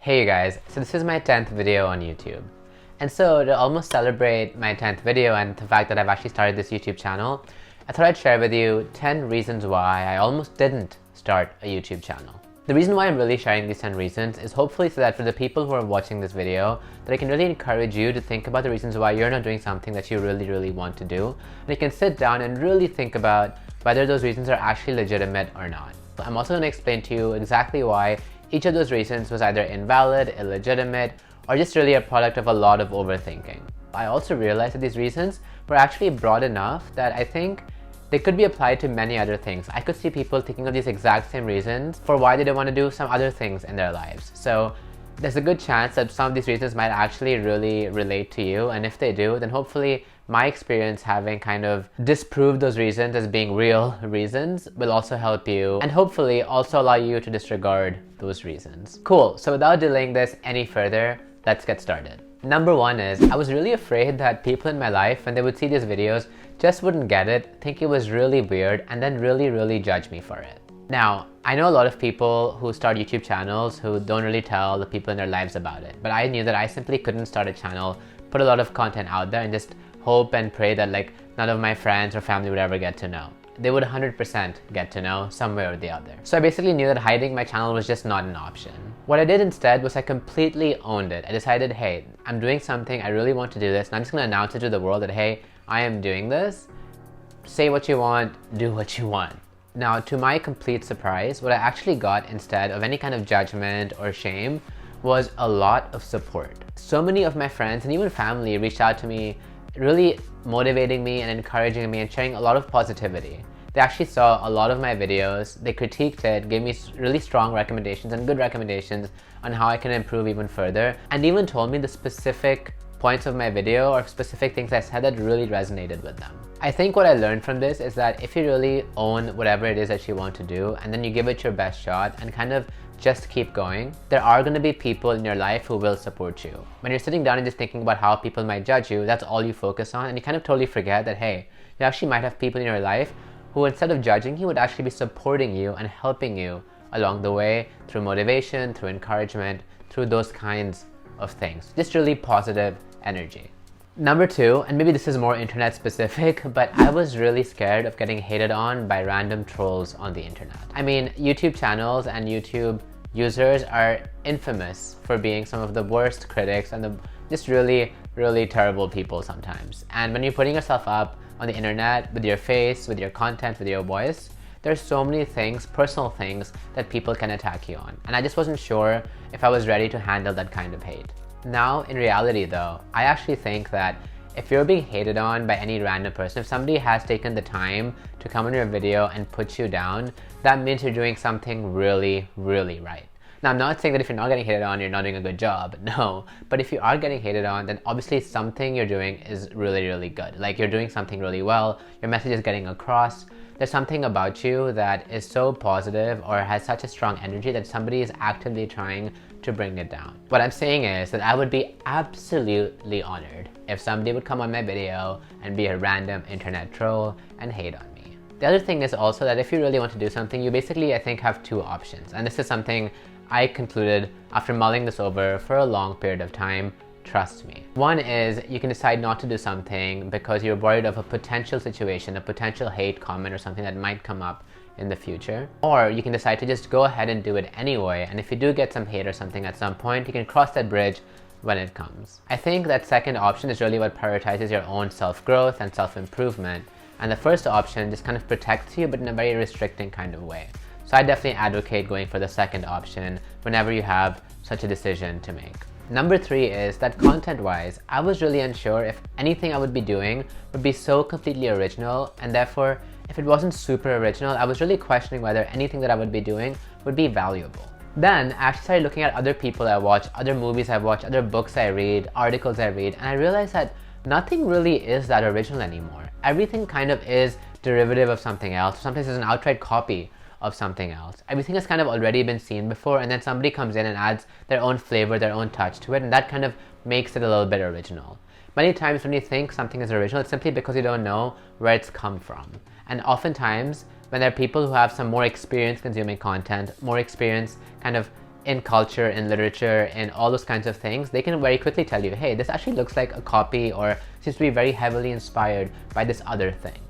Hey you guys, so this is my 10th video on YouTube. And so to almost celebrate my 10th video and the fact that I've actually started this YouTube channel, I thought I'd share with you 10 reasons why I almost didn't start a YouTube channel. The reason why I'm really sharing these 10 reasons is hopefully so that for the people who are watching this video, that I can really encourage you to think about the reasons why you're not doing something that you really want to do. And you can sit down and really think about whether those reasons are actually legitimate or not. I'm also going to explain to you exactly why each of those reasons was either invalid, illegitimate, or just really a product of a lot of overthinking. I also realized that these reasons were actually broad enough that I think they could be applied to many other things. I could see people thinking of these exact same reasons for why they don't want to do some other things in their lives. So there's a good chance that some of these reasons might actually really relate to you, and if they do, then hopefully my experience having kind of disproved those reasons as being real reasons will also help you and hopefully also allow you to disregard those reasons. Cool, so without delaying this any further, let's get started. Number one is, I was really afraid that people in my life, when they would see these videos, just wouldn't get it, think it was really weird, and then really judge me for it. Now, I know a lot of people who start YouTube channels who don't really tell the people in their lives about it, but I knew that I simply couldn't start a channel, put a lot of content out there, and just hope and pray that none of my friends or family would ever get to know. They would 100% get to know some way or the other. So I basically knew that hiding my channel was just not an option. What I did instead was I completely owned it. I decided, hey, I'm doing something, I really want to do this, and I'm just gonna announce it to the world that, hey, I am doing this. Say what you want, do what you want. Now, to my complete surprise, what I actually got instead of any kind of judgment or shame was a lot of support. So many of my friends and even family reached out to me, really motivating me and encouraging me and sharing a lot of positivity. They actually saw a lot of my videos, they critiqued it, gave me really strong recommendations and good recommendations on how I can improve even further, and even told me the specific points of my video or specific things I said that really resonated with them. I think what I learned from this is that if you really own whatever it is that you want to do and then you give it your best shot and kind of just keep going, there are going to be people in your life who will support you. When you're sitting down and just thinking about how people might judge you, that's all you focus on, and you kind of totally forget that, hey, you actually might have people in your life who, instead of judging you, would actually be supporting you and helping you along the way through motivation, through encouragement, through those kinds of things. Just really positive energy. Number two, and maybe this is more internet specific, but I was really scared of getting hated on by random trolls on the internet. I mean, YouTube channels and YouTube users are infamous for being some of the worst critics and just really terrible people sometimes. And when you're putting yourself up on the internet with your face, with your content, with your voice, there's so many things, personal things, that people can attack you on. And I just wasn't sure if I was ready to handle that kind of hate. Now, in reality though, I actually think that if you're being hated on by any random person, if somebody has taken the time to come on your video and put you down, that means you're doing something really right. Now, I'm not saying that if you're not getting hated on, you're not doing a good job, no. But if you are getting hated on, then obviously something you're doing is really good. Like, you're doing something really well, your message is getting across. There's something about you that is so positive or has such a strong energy that somebody is actively trying to bring it down. What I'm saying is that I would be absolutely honored if somebody would come on my video and be a random internet troll and hate on me. The other thing is also that if you really want to do something, you basically, I think, have two options. And this is something I concluded after mulling this over for a long period of time. Trust me. One is you can decide not to do something because you're worried of a potential situation, a potential hate comment or something that might come up in the future. Or you can decide to just go ahead and do it anyway, and if you do get some hate or something at some point, you can cross that bridge when it comes. I think that second option is really what prioritizes your own self-growth and self-improvement, and the first option just kind of protects you but in a very restricting kind of way. So I definitely advocate going for the second option whenever you have such a decision to make. Number three is that content-wise, I was really unsure if anything I would be doing would be so completely original, and therefore, if it wasn't super original, I was really questioning whether anything that I would be doing would be valuable. Then I actually started looking at other people I watch, other movies I watch, other books I read, articles I read, and I realized that nothing really is that original anymore. Everything kind of is derivative of something else. Sometimes it's an outright copy of something else. Everything has kind of already been seen before, and then somebody comes in and adds their own flavor, their own touch to it, and that kind of makes it a little bit original. Many times when you think something is original, it's simply because you don't know where it's come from. And oftentimes, when there are people who have some more experience consuming content, more experience kind of in culture, in literature, in all those kinds of things, they can very quickly tell you, hey, this actually looks like a copy or seems to be very heavily inspired by this other thing.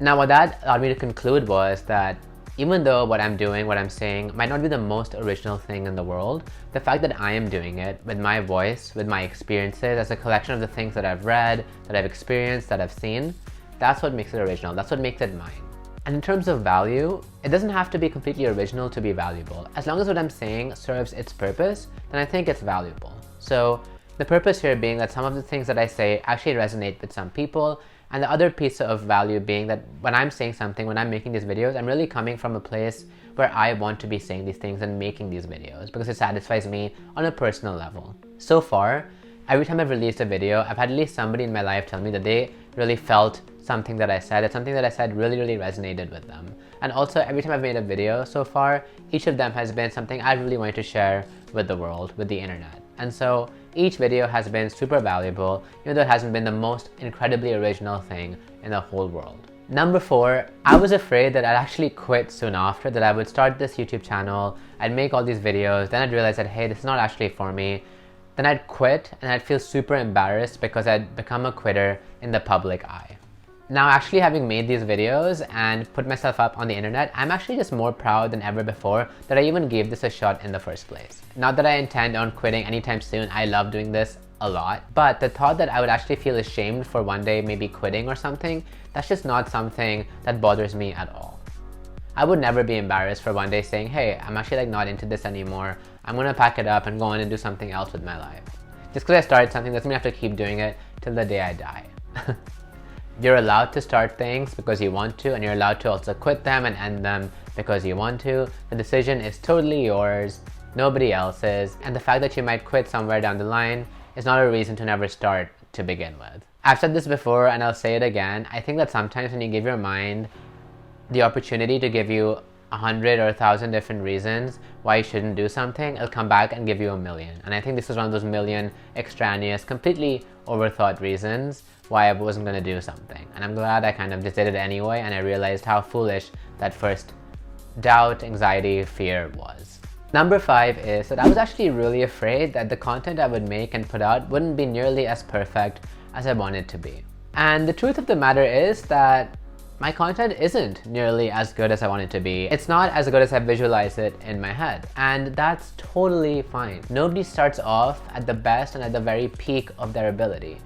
Now, what that allowed me to conclude was that even though what I'm doing, what I'm saying might not be the most original thing in the world, the fact that I am doing it with my voice, with my experiences, as a collection of the things that I've read, that I've experienced, that I've seen, that's what makes it original. That's what makes it mine. And in terms of value, it doesn't have to be completely original to be valuable. As long as what I'm saying serves its purpose, then I think it's valuable. So the purpose here being that some of the things that I say actually resonate with some people, and the other piece of value being that when I'm saying something, when I'm making these videos, I'm really coming from a place where I want to be saying these things and making these videos because it satisfies me on a personal level. So far, every time I've released a video, I've had at least somebody in my life tell me that they really felt something that I said, that something that I said really resonated with them. And also every time I've made a video so far, each of them has been something I really wanted to share with the world, with the internet. And so each video has been super valuable, even though it hasn't been the most incredibly original thing in the whole world. Number 4, I was afraid that I'd actually quit soon after, that I would start this YouTube channel, I'd make all these videos, then I'd realize that, hey, this is not actually for me. Then I'd quit and I'd feel super embarrassed because I'd become a quitter in the public eye. Now, actually having made these videos and put myself up on the internet, I'm actually just more proud than ever before that I even gave this a shot in the first place. Not that I intend on quitting anytime soon, I love doing this a lot, but the thought that I would actually feel ashamed for one day maybe quitting or something, that's just not something that bothers me at all. I would never be embarrassed for one day saying, hey, I'm actually not into this anymore, I'm gonna pack it up and go on and do something else with my life. Just because I started something doesn't mean I have to keep doing it till the day I die. You're allowed to start things because you want to, and you're allowed to also quit them and end them because you want to. The decision is totally yours, nobody else's, and the fact that you might quit somewhere down the line is not a reason to never start to begin with. I've said this before and I'll say it again. I think that sometimes when you give your mind the opportunity to give you 100 or 1,000 different reasons why you shouldn't do something, it'll come back and give you 1,000,000. And I think this is one of those million extraneous, completely overthought reasons why I wasn't going to do something. And I'm glad I kind of just did it anyway, and I realized how foolish that first doubt, anxiety, fear was. Number 5 is that I was actually really afraid that the content I would make and put out wouldn't be nearly as perfect as I wanted to be. And the truth of the matter is that my content isn't nearly as good as I want it to be. It's not as good as I visualize it in my head, and that's totally fine. Nobody starts off at the best and at the very peak of their ability.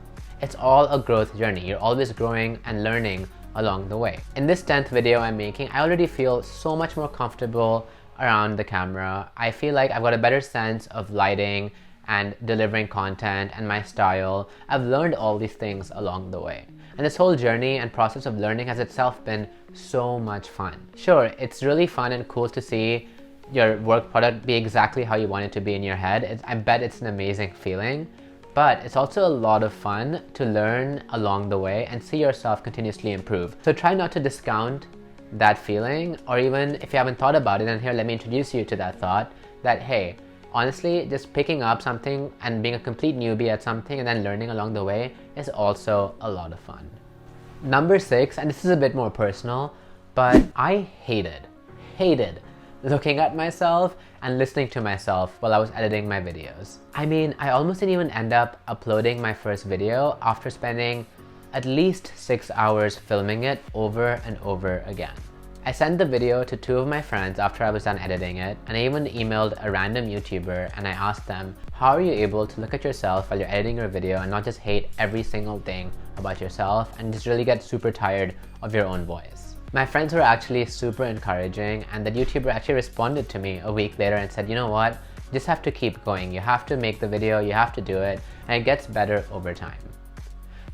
It's all a growth journey. You're always growing and learning along the way. In this 10th video I'm making, I already feel so much more comfortable around the camera. I feel like I've got a better sense of lighting and delivering content and my style. I've learned all these things along the way. And this whole journey and process of learning has itself been so much fun. Sure, it's really fun and cool to see your work product be exactly how you want it to be in your head. I bet it's an amazing feeling, but it's also a lot of fun to learn along the way and see yourself continuously improve. So try not to discount that feeling, or even if you haven't thought about it, and here let me introduce you to that thought, that hey, honestly, just picking up something and being a complete newbie at something and then learning along the way is also a lot of fun. Number 6, and this is a bit more personal, but I hated looking at myself and listening to myself while I was editing my videos. I mean, I almost didn't even end up uploading my first video after spending at least 6 hours filming it over and over again. I sent the video to 2 of my friends after I was done editing it, and I even emailed a random YouTuber and I asked them, how are you able to look at yourself while you're editing your video and not just hate every single thing about yourself and just really get super tired of your own voice? My friends were actually super encouraging, and that YouTuber actually responded to me a week later and said, you know what, you just have to keep going. You have to make the video, you have to do it, and it gets better over time.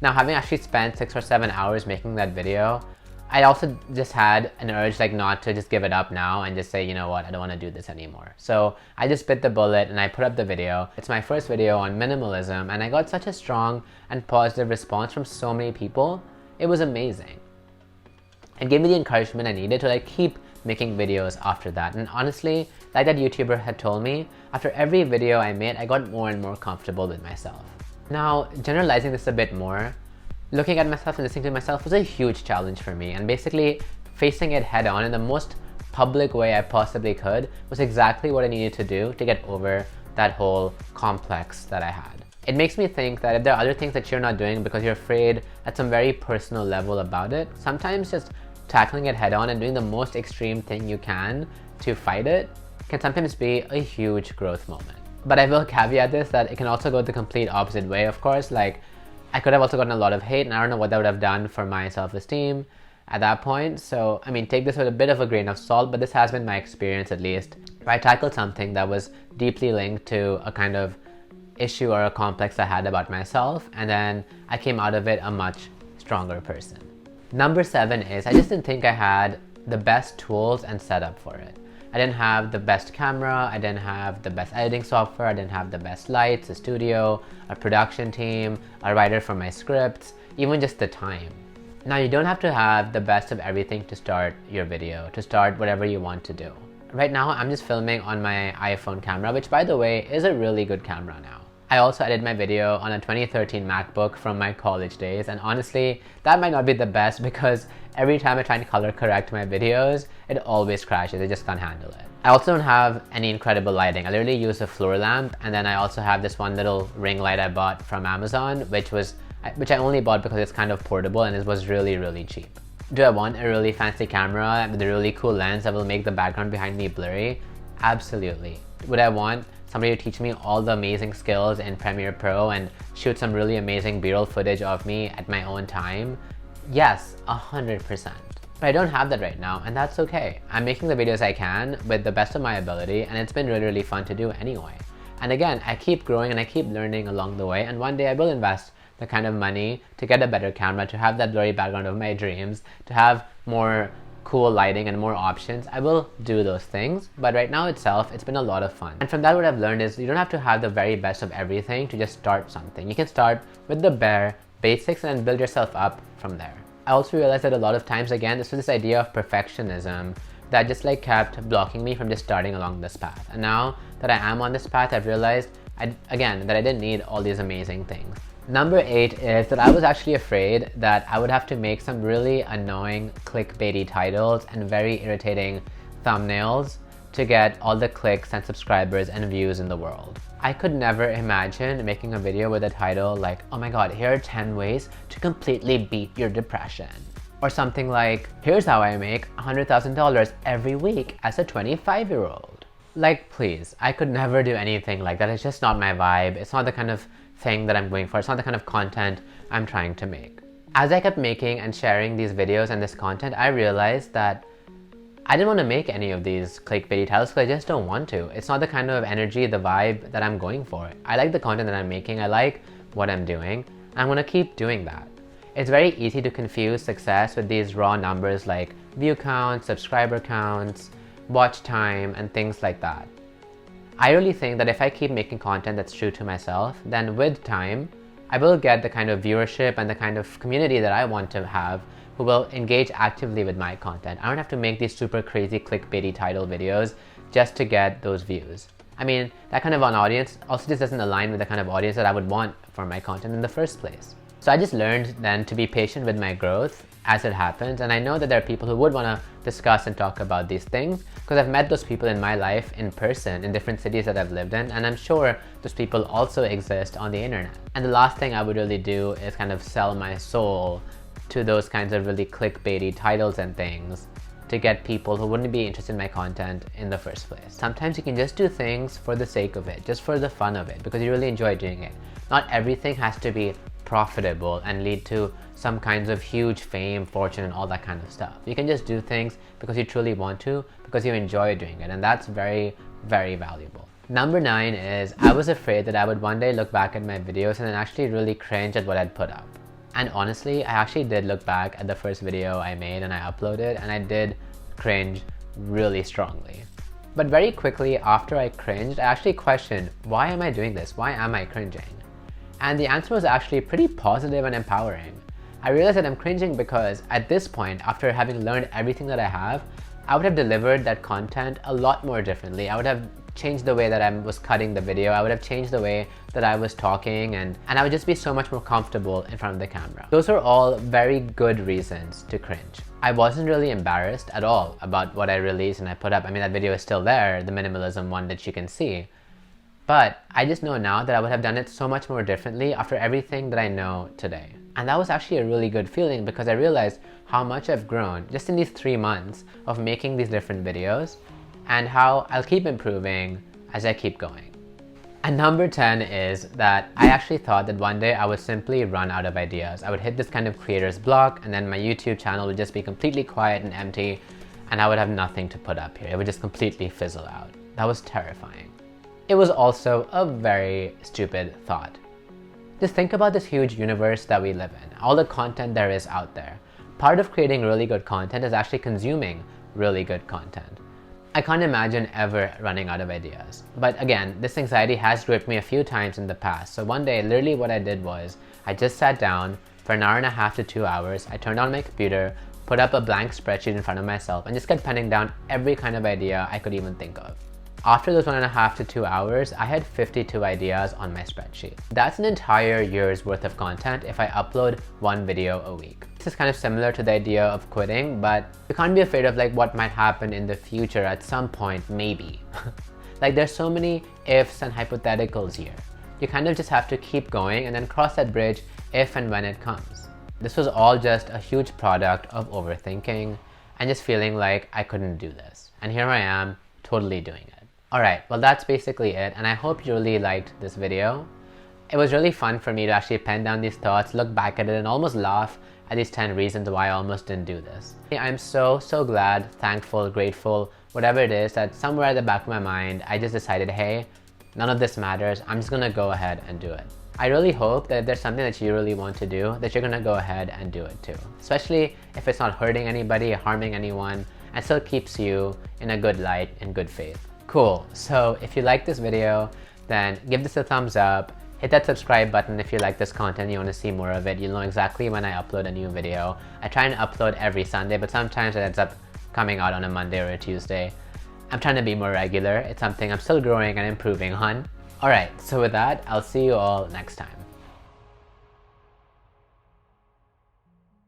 Now, having actually spent 6 or 7 hours making that video, I also just had an urge not to just give it up now and just say, you know what, I don't want to do this anymore. So I just bit the bullet and I put up the video. It's my first video on minimalism, and I got such a strong and positive response from so many people. It was amazing. It gave me the encouragement I needed to keep making videos after that. And honestly, like that YouTuber had told me, after every video I made, I got more and more comfortable with myself. Now, generalizing this a bit more, looking at myself and listening to myself was a huge challenge for me, and basically facing it head on in the most public way I possibly could was exactly what I needed to do to get over that whole complex that I had. It makes me think that if there are other things that you're not doing because you're afraid at some very personal level about it, sometimes just tackling it head on and doing the most extreme thing you can to fight it can sometimes be a huge growth moment. But I will caveat this that it can also go the complete opposite way, of course. Like, I could have also gotten a lot of hate, and I don't know what that would have done for my self-esteem at that point. So, I mean, take this with a bit of a grain of salt, but this has been my experience, at least, where I tackled something that was deeply linked to a kind of issue or a complex I had about myself, and then I came out of it a much stronger person. Number 7 is I just didn't think I had the best tools and setup for it. I didn't have the best camera, I didn't have the best editing software, I didn't have the best lights, a studio, a production team, a writer for my scripts, even just the time. Now, you don't have to have the best of everything to start your video, to start whatever you want to do. Right now, I'm just filming on my iPhone camera, which, by the way, is a really good camera now. I also edited my video on a 2013 MacBook from my college days, and honestly, that might not be the best because every time I try to color correct my videos, it always crashes. I just can't handle it. I also don't have any incredible lighting. I literally use a floor lamp, and then I also have this one little ring light I bought from Amazon, which I only bought because it's kind of portable and it was really, really cheap. Do I want a really fancy camera with a really cool lens that will make the background behind me blurry? Absolutely. Would I want somebody to teach me all the amazing skills in Premiere Pro and shoot some really amazing B-roll footage of me at my own time? Yes, 100%. But I don't have that right now, and that's okay. I'm making the videos I can with the best of my ability, and it's been really, really fun to do anyway. And again, I keep growing and I keep learning along the way, and one day I will invest the kind of money to get a better camera, to have that blurry background of my dreams, to have more cool lighting and more options. I will do those things, but right now itself, it's been a lot of fun. And from that, what I've learned is you don't have to have the very best of everything to just start something. You can start with the bare basics and build yourself up from there. I also realized that a lot of times, again, this was this idea of perfectionism that just like kept blocking me from just starting along this path. And now that I am on this path, I've realized that I didn't need all these amazing things. Number 8 is that I was actually afraid that I would have to make some really annoying clickbaity titles and very irritating thumbnails to get all the clicks and subscribers and views in the world. I could never imagine making a video with a title like, oh my god, here are 10 ways to completely beat your depression. Or something like, here's how I make $100,000 every week as a 25-year-old. Like, please, I could never do anything like that. It's just not my vibe. It's not the kind of thing that I'm going for. It's not the kind of content I'm trying to make. As I kept making and sharing these videos and this content, I realized that I didn't want to make any of these clickbaity titles because I just don't want to. It's not the kind of energy, the vibe that I'm going for. I like the content that I'm making. I like what I'm doing. I'm going to keep doing that. It's very easy to confuse success with these raw numbers like view counts, subscriber counts, watch time, and things like that. I really think that if I keep making content that's true to myself, then with time, I will get the kind of viewership and the kind of community that I want to have who will engage actively with my content. I don't have to make these super crazy clickbaity title videos just to get those views. I mean, that kind of an audience also just doesn't align with the kind of audience that I would want for my content in the first place. So I just learned then to be patient with my growth as it happens, and I know that there are people who would want to discuss and talk about these things because I've met those people in my life in person in different cities that I've lived in, and I'm sure those people also exist on the internet. And the last thing I would really do is kind of sell my soul to those kinds of really clickbaity titles and things to get people who wouldn't be interested in my content in the first place. Sometimes you can just do things for the sake of it, just for the fun of it, because you really enjoy doing it. Not everything has to be profitable and lead to some kinds of huge fame, fortune, and all that kind of stuff. You can just do things because you truly want to, because you enjoy doing it, and that's very, very valuable. Number 9 is I was afraid that I would one day look back at my videos and then actually really cringe at what I'd put up. And honestly, I actually did look back at the first video I made and I uploaded, and I did cringe really strongly. But very quickly after I cringed, I actually questioned, why am I doing this? Why am I cringing? And the answer was actually pretty positive and empowering. I realized that I'm cringing because at this point, after having learned everything that I have, I would have delivered that content a lot more differently. I would have changed the way that I was cutting the video. I would have changed the way that I was talking, and I would just be so much more comfortable in front of the camera. Those are all very good reasons to cringe. I wasn't really embarrassed at all about what I released and I put up. I mean, that video is still there, the minimalism one that you can see. But I just know now that I would have done it so much more differently after everything that I know today. And that was actually a really good feeling because I realized how much I've grown just in these 3 months of making these different videos, and how I'll keep improving as I keep going. And number 10 is that I actually thought that one day I would simply run out of ideas. I would hit this kind of creator's block, and then my YouTube channel would just be completely quiet and empty, and I would have nothing to put up here. It would just completely fizzle out. That was terrifying. It was also a very stupid thought. Just think about this huge universe that we live in, all the content there is out there. Part of creating really good content is actually consuming really good content. I can't imagine ever running out of ideas. But again, this anxiety has gripped me a few times in the past. So one day, literally what I did was, I just sat down for an hour and a half to 2 hours. I turned on my computer, put up a blank spreadsheet in front of myself, and just kept penning down every kind of idea I could even think of. After those 1.5 to 2 hours, I had 52 ideas on my spreadsheet. That's an entire year's worth of content if I upload one video a week. This is kind of similar to the idea of quitting, but you can't be afraid of like what might happen in the future at some point, maybe. Like there's so many ifs and hypotheticals here. You kind of just have to keep going and then cross that bridge if and when it comes. This was all just a huge product of overthinking and just feeling like I couldn't do this. And here I am, totally doing it. Alright, well that's basically it, and I hope you really liked this video. It was really fun for me to actually pen down these thoughts, look back at it, and almost laugh at these 10 reasons why I almost didn't do this. I'm so glad, thankful, grateful, whatever it is, that somewhere at the back of my mind, I just decided, hey, none of this matters, I'm just gonna go ahead and do it. I really hope that if there's something that you really want to do, that you're gonna go ahead and do it too. Especially if it's not hurting anybody, harming anyone, and still keeps you in a good light, in good faith. Cool, so if you like this video, then give this a thumbs up, hit that subscribe button if you like this content, you want to see more of it. You'll know exactly when I upload a new video. I try and upload every Sunday, but sometimes it ends up coming out on a Monday or a Tuesday. I'm trying to be more regular. It's something I'm still growing and improving on. Alright, so with that, I'll see you all next time.